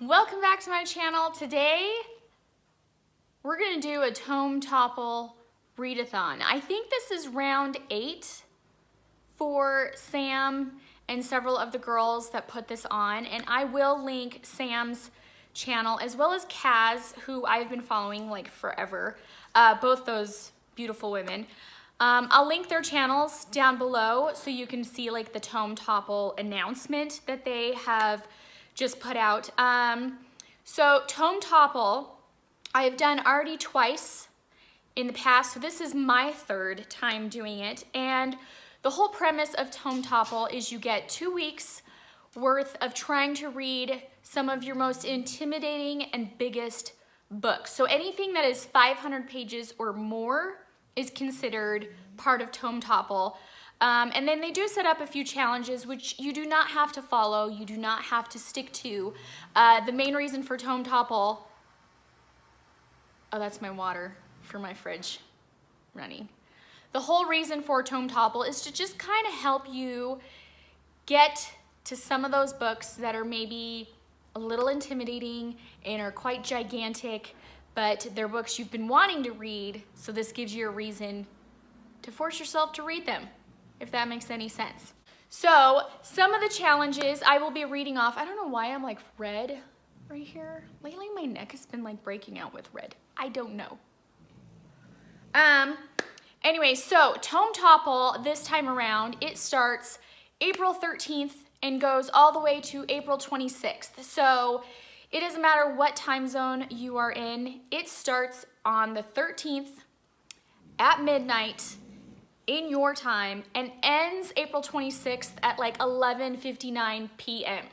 Welcome back to my channel. Today we're gonna do a Tome Topple Readathon. I think this is round 8 for Sam and several of the girls that put this on, and I will link Sam's channel as well as Kaz, who I've been following like forever, both those beautiful women. I'll link their channels down below so you can see like the Tome Topple announcement that they have just put out. So Tome Topple, I have done already twice in the past, so this is my 3rd time doing it. And the whole premise of Tome Topple is you get 2 weeks worth of trying to read some of your most intimidating and biggest books. So anything that is 500 pages or more is considered part of Tome Topple. And then they do set up a few challenges which you do not have to follow, you do not have to stick to. The main reason for Tome Topple, oh, that's my water for my fridge running. The whole reason for Tome Topple is to just kind of help you get to some of those books that are maybe a little intimidating and are quite gigantic, but they're books you've been wanting to read, so this gives you a reason to force yourself to read them, if that makes any sense. So some of the challenges I will be reading off. I don't know why I'm like red right here. Lately my neck has been like breaking out with red. I don't know. Anyway, so Tome Topple this time around, it starts April 13th and goes all the way to April 26th. So it doesn't matter what time zone you are in. It starts on the 13th at midnight in your time and ends April 26th at like 11:59 p.m.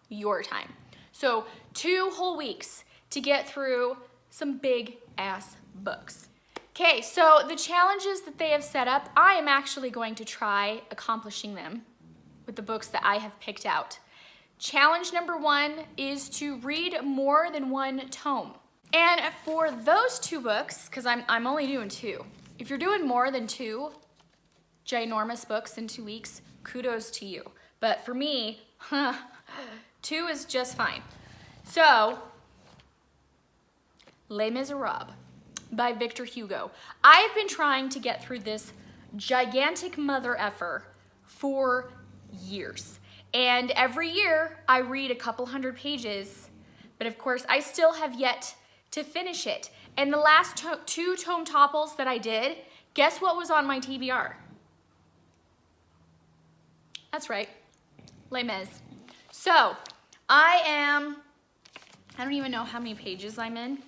your time. So 2 whole weeks to get through some big ass books. Okay, so the challenges that they have set up, I am actually going to try accomplishing them with the books that I have picked out. Challenge number 1 is to read more than 1 tome. And for those 2 books, because I'm only doing 2, if you're doing more than 2 ginormous books in 2 weeks, kudos to you. But for me, 2 is just fine. So, Les Miserables by Victor Hugo. I've been trying to get through this gigantic mother effer for years. And every year I read a couple hundred pages, but of course I still have yet to finish it. And the last 2 Tome Topples that I did, guess what was on my TBR? That's right, Les Mis. So I don't even know how many pages I'm in.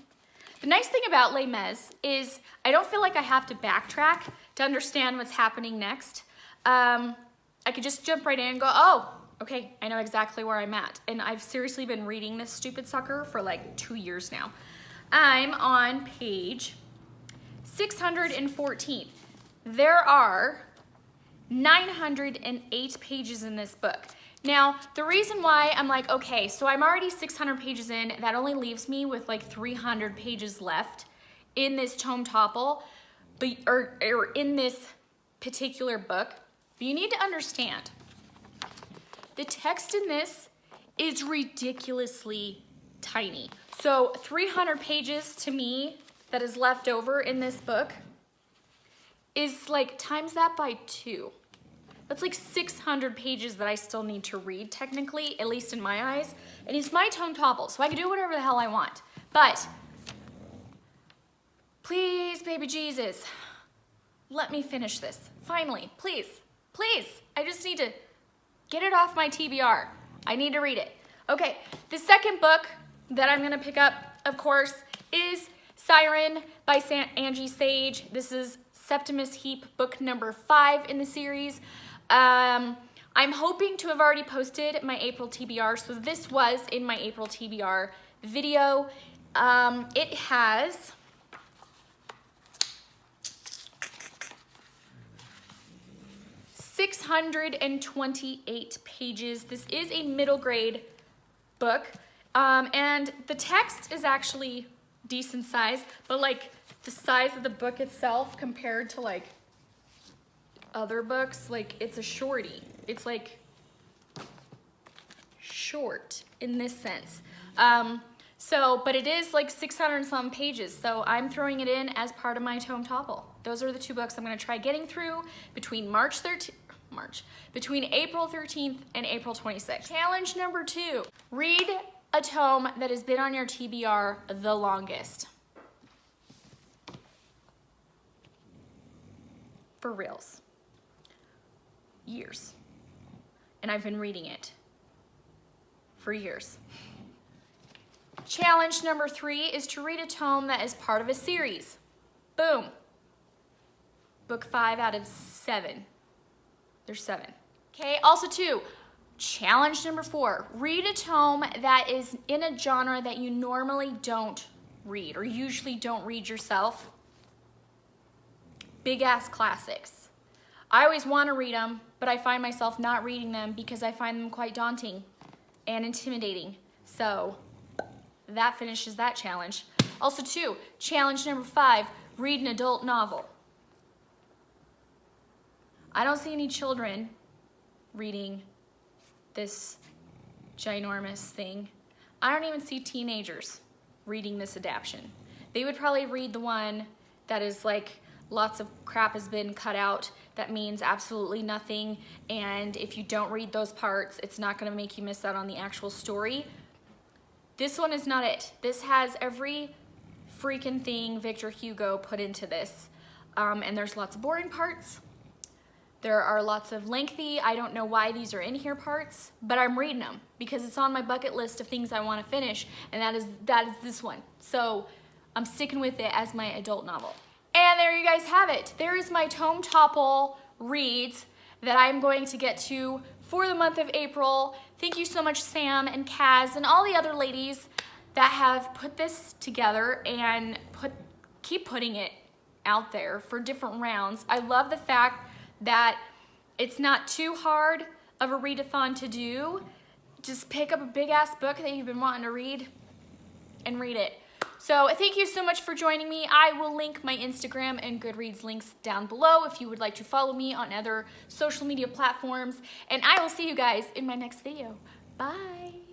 The nice thing about Les Mis is I don't feel like I have to backtrack to understand what's happening next. I could just jump right in and go, oh, okay, I know exactly where I'm at. And I've seriously been reading this stupid sucker for like 2 years now. I'm on page 614. There are 908 pages in this book. Now, the reason why I'm like, okay, so I'm already 600 pages in, that only leaves me with like 300 pages left in this Tome Topple, or in this particular book. But you need to understand, the text in this is ridiculously tiny. So 300 pages to me that is left over in this book is like times that by 2. That's like 600 pages that I still need to read technically, at least in my eyes. And it's my Tome Topple, so I can do whatever the hell I want. But please, baby Jesus, let me finish this. Finally, please, please. I just need to get it off my TBR. I need to read it. Okay, the second book that I'm gonna pick up, of course, is Siren by Angie Sage. This is Septimus Heap, book number 5 in the series. I'm hoping to have already posted my April TBR, so this was in my April TBR video. It has 628 pages. This is a middle grade book, and the text is actually decent size, but like the size of the book itself compared to like other books, like it's a shorty. It's like short in this sense. But it is like 600 and some pages, so I'm throwing it in as part of my Tome Topple. Those are the 2 books I'm gonna try getting through between between April 13th and April 26th. Challenge number 2, read a tome that has been on your TBR the longest. For reals. Years. And I've been reading it for years. Challenge number 3 is to read a tome that is part of a series. Boom. Book 5 out of 7. There's 7. Okay, also 2, challenge number 4, read a tome that is in a genre that you normally don't read or usually don't read yourself. Big ass classics. I always want to read them, but I find myself not reading them because I find them quite daunting and intimidating. So that finishes that challenge. Also 2, challenge number 5, read an adult novel. I don't see any children reading this ginormous thing. I don't even see teenagers reading this adaptation. They would probably read the one that is like lots of crap has been cut out that means absolutely nothing, and if you don't read those parts, it's not gonna make you miss out on the actual story. This one is not it. This has every freaking thing Victor Hugo put into this, and there's lots of boring parts. There are lots of lengthy, I don't know why these are in here parts, but I'm reading them because it's on my bucket list of things I want to finish, and that is this one. So I'm sticking with it as my adult novel. And there you guys have it. There is my Tome Topple reads that I'm going to get to for the month of April. Thank you so much, Sam and Kaz and all the other ladies that have put this together and keep putting it out there for different rounds. I love the fact that it's not too hard of a readathon to do. Just pick up a big ass book that you've been wanting to read and read it. So thank you so much for joining me. I will link my Instagram and Goodreads links down below if you would like to follow me on other social media platforms. And I will see you guys in my next video. Bye.